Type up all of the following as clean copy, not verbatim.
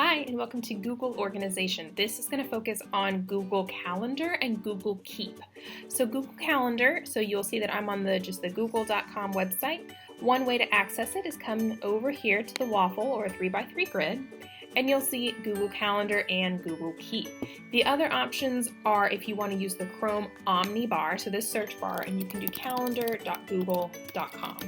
Hi, and welcome to Google Organization. This is going to focus on Google Calendar and Google Keep. So Google Calendar, so you'll see that I'm on the google.com website. One way to access it is come over here to the waffle or a 3x3 grid, and you'll see Google Calendar and Google Keep. The other options are if you want to use the Chrome Omni bar, so this search bar, and you can do calendar.google.com.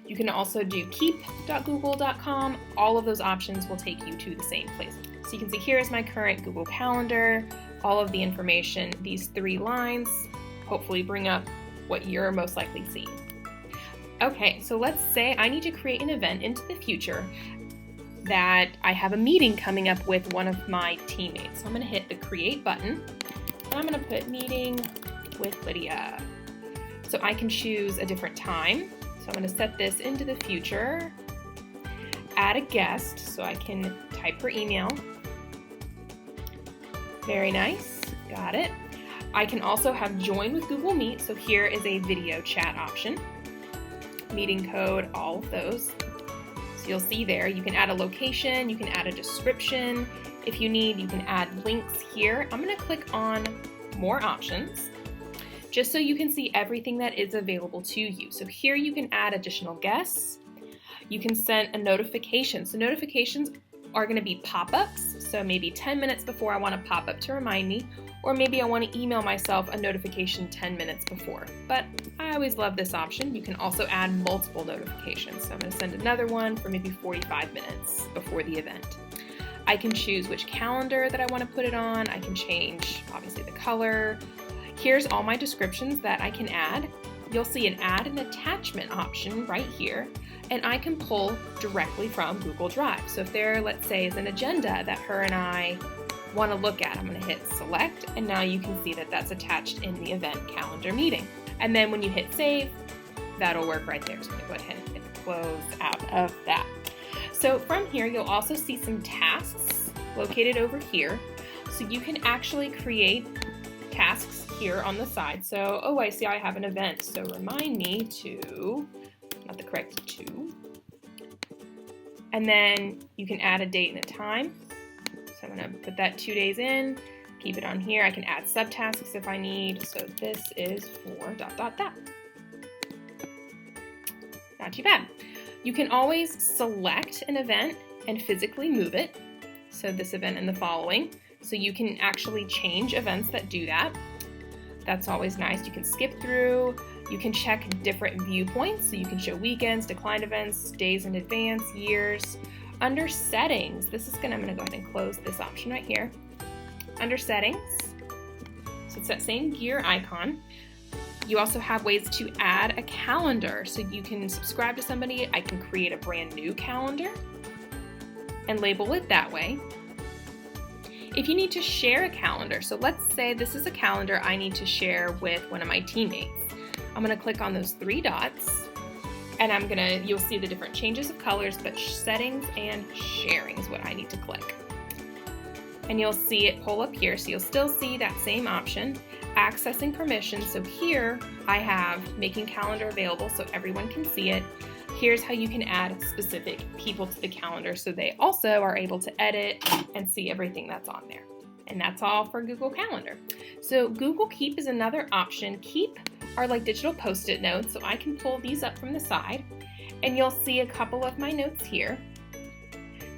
You can also do keep.google.com. All of those options will take you to the same place. So you can see here is my current Google Calendar, all of the information. These three lines hopefully bring up what you're most likely seeing. Okay, so let's say I need to create an event into the future that I have a meeting coming up with one of my teammates. So I'm going to hit the create button and I'm going to put meeting with Lydia. So I can choose a different time. So I'm going to set this into the future, add a guest, so I can type her email. Very nice, got it. I can also have join with Google Meet, so here is a video chat option. Meeting code, all of those. So you'll see there, you can add a location, you can add a description. If you need, you can add links here. I'm going to click on more options, just so you can see everything that is available to you. So here you can add additional guests. You can send a notification. So notifications are going to be pop-ups. So maybe 10 minutes before I want a pop-up to remind me, or maybe I want to email myself a notification 10 minutes before. But I always love this option. You can also add multiple notifications. So I'm going to send another one for maybe 45 minutes before the event. I can choose which calendar that I want to put it on. I can change, obviously, the color. Here's all my descriptions that I can add. You'll see an add an attachment option right here, and I can pull directly from Google Drive. So if there, let's say, is an agenda that her and I want to look at, I'm going to hit select, and now you can see that that's attached in the event calendar meeting. And then when you hit save, that'll work right there. So I'm going to go ahead and hit close out of that. So from here, you'll also see some tasks located over here. So you can actually create tasks here on the side. So, oh, I see I have an event. So remind me to, not the correct to, and then you can add a date and a time. So I'm going to put that 2 days in, keep it on here. I can add subtasks if I need. So this is for ... Not too bad. You can always select an event and physically move it. So this event and the following. So you can actually change events that do that. That's always nice. You can skip through. You can check different viewpoints. So you can show weekends, declined events, days in advance, years. Under settings, I'm going to go ahead and close this option right here. Under settings, so it's that same gear icon. You also have ways to add a calendar. So you can subscribe to somebody. I can create a brand new calendar and label it that way. If you need to share a calendar, so let's say this is a calendar I need to share with one of my teammates. I'm going to click on those three dots, and you'll see the different changes of colors, but settings and sharing is what I need to click. And you'll see it pull up here, so you'll still see that same option, accessing permissions. So here I have making calendar available so everyone can see it. Here's how you can add specific people to the calendar so they also are able to edit and see everything that's on there. And that's all for Google Calendar. So Google Keep is another option. Keep are like digital Post-it notes, so I can pull these up from the side, and you'll see a couple of my notes here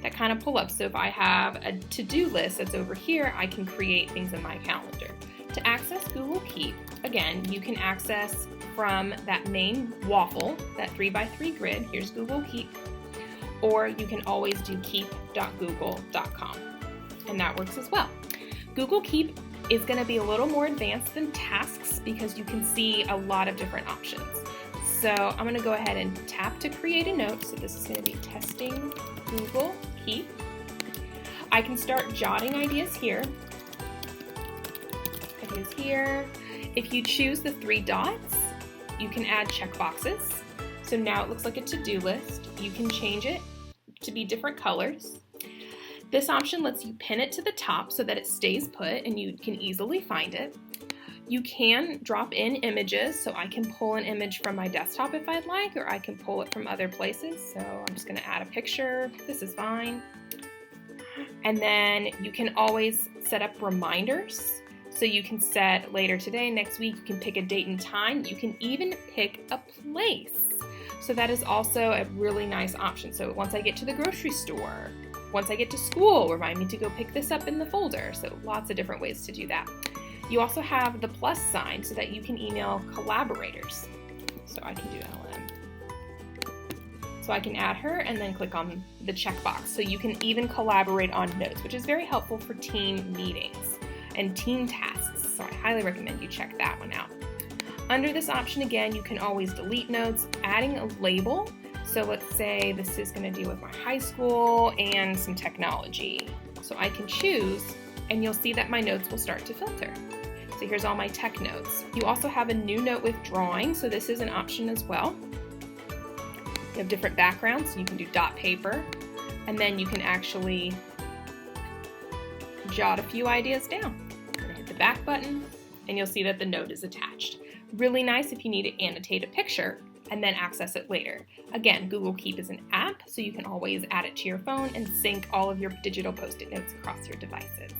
that kind of pull up. So if I have a to-do list that's over here, I can create things in my calendar. To access Google Keep, again, you can access from that main waffle, that 3x3 grid. Here's Google Keep, or you can always do keep.google.com, and that works as well. Google Keep is going to be a little more advanced than tasks because you can see a lot of different options. So I'm going to go ahead and tap to create a note. So this is going to be testing Google Keep. I can start jotting ideas here. If you choose the three dots, you can add checkboxes. So now it looks like a to-do list. You can change it to be different colors. This option lets you pin it to the top so that it stays put and you can easily find it. You can drop in images, so I can pull an image from my desktop if I'd like, or I can pull it from other places. So I'm just going to add a picture. This is fine. And then you can always set up reminders. So you can set later today, next week, you can pick a date and time. You can even pick a place. So that is also a really nice option. So once I get to the grocery store, once I get to school, remind me to go pick this up in the folder. So lots of different ways to do that. You also have the plus sign so that you can email collaborators. So I can do LM. So I can add her and then click on the checkbox. So you can even collaborate on notes, which is very helpful for team meetings and team tasks. So I highly recommend you check that one out. Under this option, again, you can always delete notes, adding a label. So let's say this is going to deal with my high school and some technology. So I can choose, and you'll see that my notes will start to filter. So here's all my tech notes. You also have a new note with drawing, so this is an option as well. You have different backgrounds, so you can do dot paper, and then you can actually jot a few ideas down. I'm gonna hit the back button, and you'll see that the note is attached. Really nice if you need to annotate a picture and then access it later. Again, Google Keep is an app, so you can always add it to your phone and sync all of your digital Post-it notes across your devices.